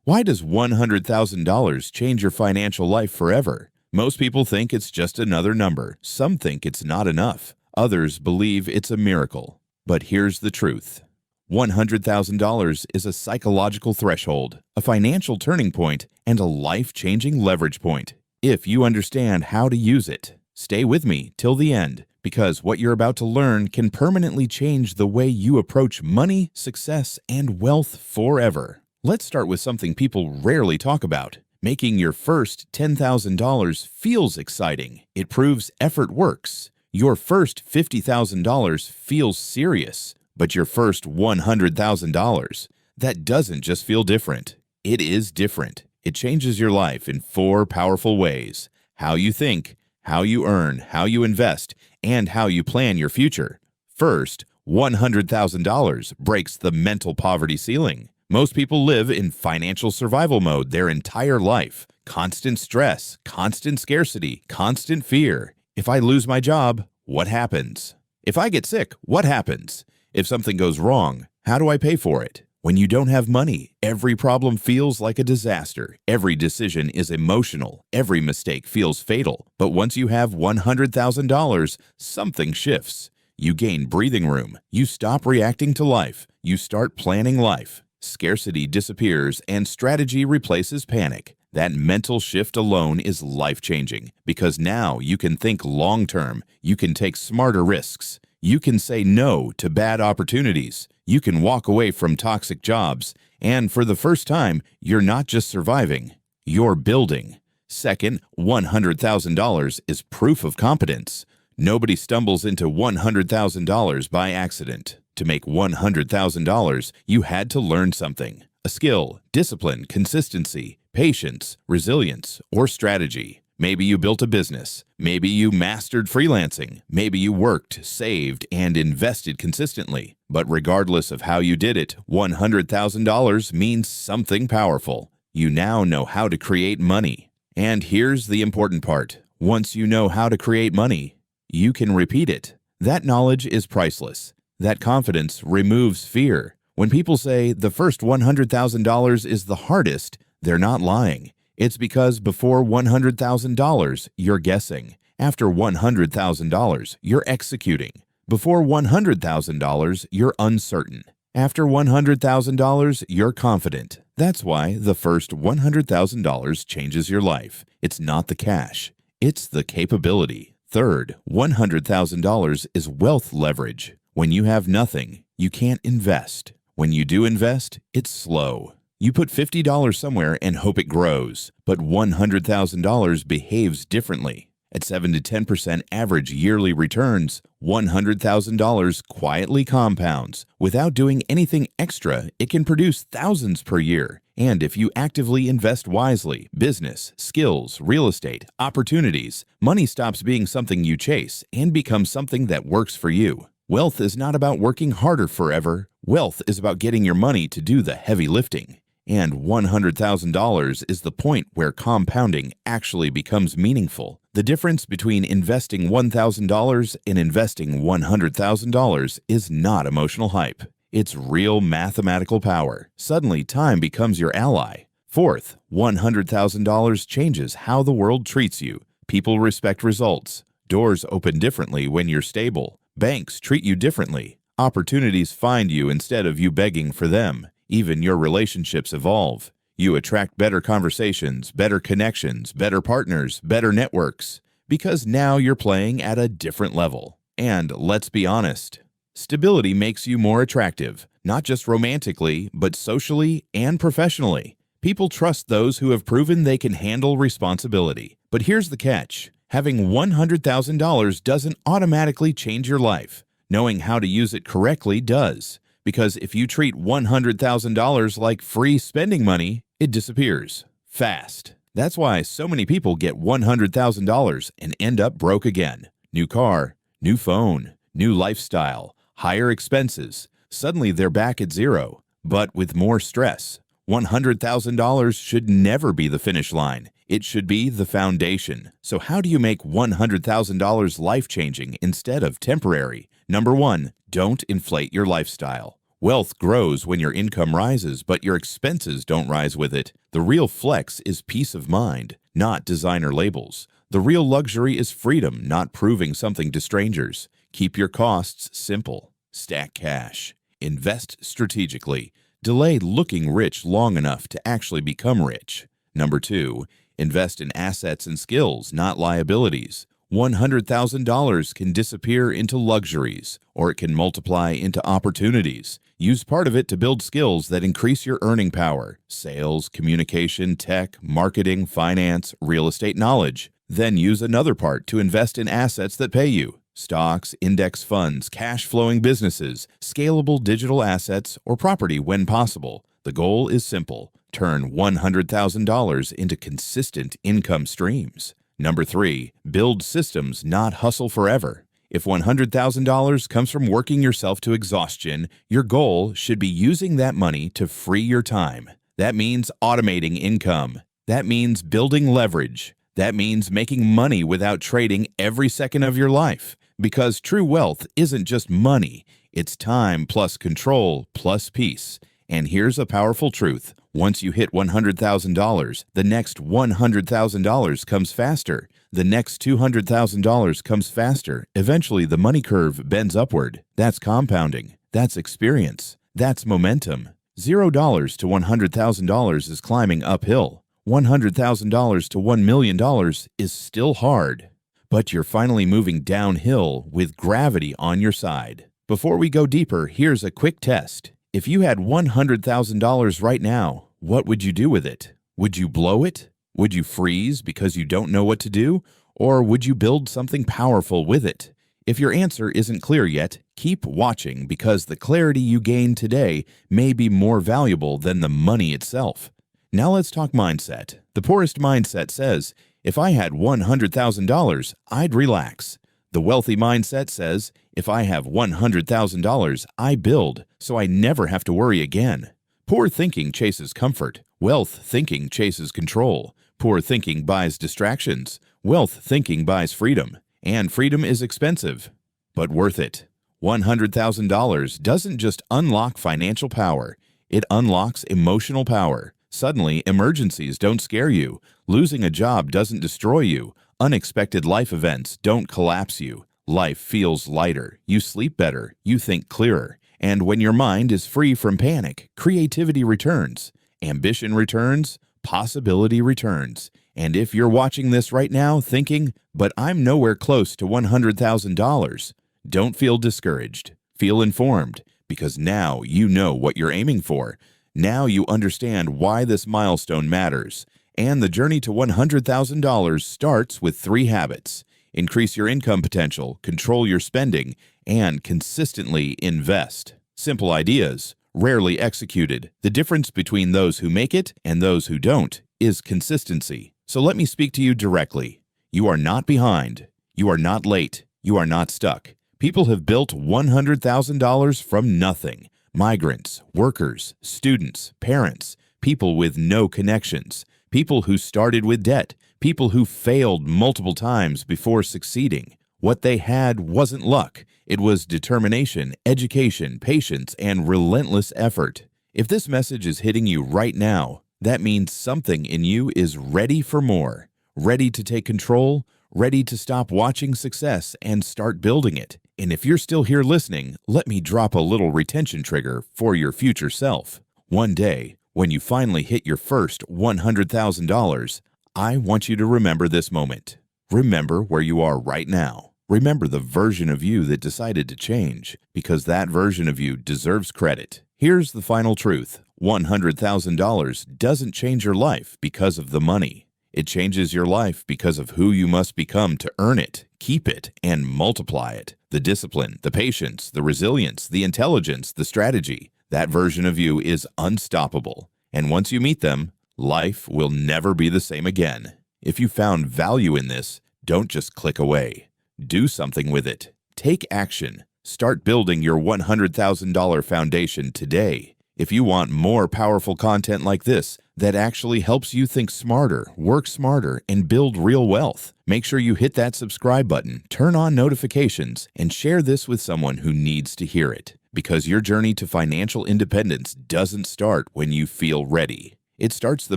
Why does $100,000 change your financial life forever? Most people think it's just another number. Some think it's not enough. Others believe it's a miracle. But here's the truth. $100,000 is a psychological threshold, a financial turning point, and a life-changing leverage point. If you understand how to use it, stay with me till the end, because what you're about to learn can permanently change the way you approach money, success, and wealth forever. Let's start with something people rarely talk about. Making your first $10,000 feels exciting. It proves effort works. Your first $50,000 feels serious. But your first $100,000, that doesn't just feel different. It is different. It changes your life in 4 powerful ways: how you think, how you earn, how you invest, and how you plan your future. First, $100,000 breaks the mental poverty ceiling. Most people live in financial survival mode their entire life. Constant stress, constant scarcity, constant fear. If I lose my job, what happens? If I get sick, what happens? If something goes wrong, how do I pay for it? When you don't have money, every problem feels like a disaster. Every decision is emotional. Every mistake feels fatal. But once you have $100,000, something shifts. You gain breathing room. You stop reacting to life. You start planning life. Scarcity disappears and strategy replaces panic. That mental shift alone is life-changing because now you can think long-term. You can take smarter risks. You can say no to bad opportunities. You can walk away from toxic jobs. And for the first time, you're not just surviving, you're building. Second, $100,000 is proof of competence. Nobody stumbles into $100,000 by accident. To make $100,000, you had to learn something: a skill, discipline, consistency, patience, resilience, or strategy. Maybe you built a business. Maybe you mastered freelancing. Maybe you worked, saved, and invested consistently. But regardless of how you did it, $100,000 means something powerful. You now know how to create money. And here's the important part. Once you know how to create money, you can repeat it. That knowledge is priceless. That confidence removes fear. When people say the first $100,000 is the hardest, they're not lying. It's because before $100,000, you're guessing. After $100,000, you're executing. Before $100,000, you're uncertain. After $100,000, you're confident. That's why the first $100,000 changes your life. It's not the cash. It's the capability. Third, $100,000 is wealth leverage. When you have nothing, you can't invest. When you do invest, it's slow. You put $50 somewhere and hope it grows, but $100,000 behaves differently. At 7 to 10% average yearly returns, $100,000 quietly compounds. Without doing anything extra, it can produce thousands per year. And if you actively invest wisely, business, skills, real estate, opportunities, money stops being something you chase and becomes something that works for you. Wealth is not about working harder forever. Wealth is about getting your money to do the heavy lifting. And $100,000 is the point where compounding actually becomes meaningful. The difference between investing $1,000 and investing $100,000 is not emotional hype. It's real mathematical power. Suddenly, time becomes your ally. Fourth, $100,000 changes how the world treats you. People respect results. Doors open differently when you're stable. Banks treat you differently. Opportunities find you instead of you begging for them. Even your relationships evolve. You attract better conversations, better connections, better partners, better networks, because now you're playing at a different level. And let's be honest, stability makes you more attractive, not just romantically, but socially and professionally. People trust those who have proven they can handle responsibility. But here's the catch. Having $100,000 doesn't automatically change your life. Knowing how to use it correctly does. Because if you treat $100,000 like free spending money, it disappears fast. That's why so many people get $100,000 and end up broke again. New car, new phone, new lifestyle, higher expenses. Suddenly they're back at zero, but with more stress. $100,000 should never be the finish line. It should be the foundation. So how do you make $100,000 life-changing instead of temporary? Number 1, don't inflate your lifestyle. Wealth grows when your income rises, but your expenses don't rise with it. The real flex is peace of mind, not designer labels. The real luxury is freedom, not proving something to strangers. Keep your costs simple. Stack cash. Invest strategically. Delay looking rich long enough to actually become rich. Number 2, invest in assets and skills, not liabilities. $100,000 can disappear into luxuries, or it can multiply into opportunities. Use part of it to build skills that increase your earning power: sales, communication, tech, marketing, finance, real estate knowledge. Then use another part to invest in assets that pay you: stocks, index funds, cash-flowing businesses, scalable digital assets, or property when possible. The goal is simple: turn $100,000 into consistent income streams. Number 3, build systems, not hustle forever. If $100,000 comes from working yourself to exhaustion, your goal should be using that money to free your time. That means automating income. That means building leverage. That means making money without trading every second of your life. Because true wealth isn't just money, it's time plus control plus peace. And here's a powerful truth. Once you hit $100,000, the next $100,000 comes faster. The next $200,000 comes faster. Eventually, the money curve bends upward. That's compounding. That's experience. That's momentum. $0 to $100,000 is climbing uphill. $100,000 to $1 million is still hard. But you're finally moving downhill with gravity on your side. Before we go deeper, here's a quick test. If you had $100,000 right now, what would you do with it? Would you blow it? Would you freeze because you don't know what to do? Or would you build something powerful with it? If your answer isn't clear yet, keep watching, because the clarity you gain today may be more valuable than the money itself. Now let's talk mindset. The poorest mindset says, if I had $100,000, I'd relax. The wealthy mindset says, if I have $100,000, I build, so I never have to worry again. Poor thinking chases comfort. Wealth thinking chases control. Poor thinking buys distractions. Wealth thinking buys freedom. And freedom is expensive, but worth it. $100,000 doesn't just unlock financial power. It unlocks emotional power. Suddenly, emergencies don't scare you. Losing a job doesn't destroy you. Unexpected life events don't collapse you. Life feels lighter. You sleep better. You think clearer. And when your mind is free from panic, creativity returns. Ambition returns. Possibility returns. And if you're watching this right now thinking, but I'm nowhere close to $100,000, don't feel discouraged. Feel informed, because now you know what you're aiming for. Now you understand why this milestone matters. And the journey to $100,000 starts with 3 habits. Increase your income potential, control your spending, and consistently invest. Simple ideas, rarely executed. The difference between those who make it and those who don't is consistency. So let me speak to you directly. You are not behind. You are not late. You are not stuck. People have built $100,000 from nothing. Migrants, workers, students, parents, people with no connections, people who started with debt, people who failed multiple times before succeeding. What they had wasn't luck. It was determination, education, patience, and relentless effort. If this message is hitting you right now, that means something in you is ready for more, ready to take control, ready to stop watching success and start building it. And if you're still here listening, let me drop a little retention trigger for your future self. One day, when you finally hit your first $100,000, I want you to remember this moment. Remember where you are right now. Remember the version of you that decided to change, because that version of you deserves credit. Here's the final truth. $100,000 doesn't change your life because of the money. It changes your life because of who you must become to earn it, keep it, and multiply it. The discipline, the patience, the resilience, the intelligence, the strategy. That version of you is unstoppable. And once you meet them, life will never be the same again. If you found value in this, don't just click away. Do something with it. Take action. Start building your $100,000 foundation today. If you want more powerful content like this that actually helps you think smarter, work smarter, and build real wealth, make sure you hit that subscribe button, turn on notifications, and share this with someone who needs to hear it. because your journey to financial independence doesn't start when you feel ready. It starts the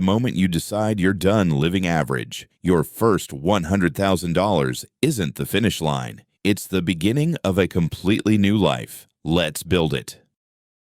moment you decide you're done living average. Your first $100,000 isn't the finish line. It's the beginning of a completely new life. Let's build it.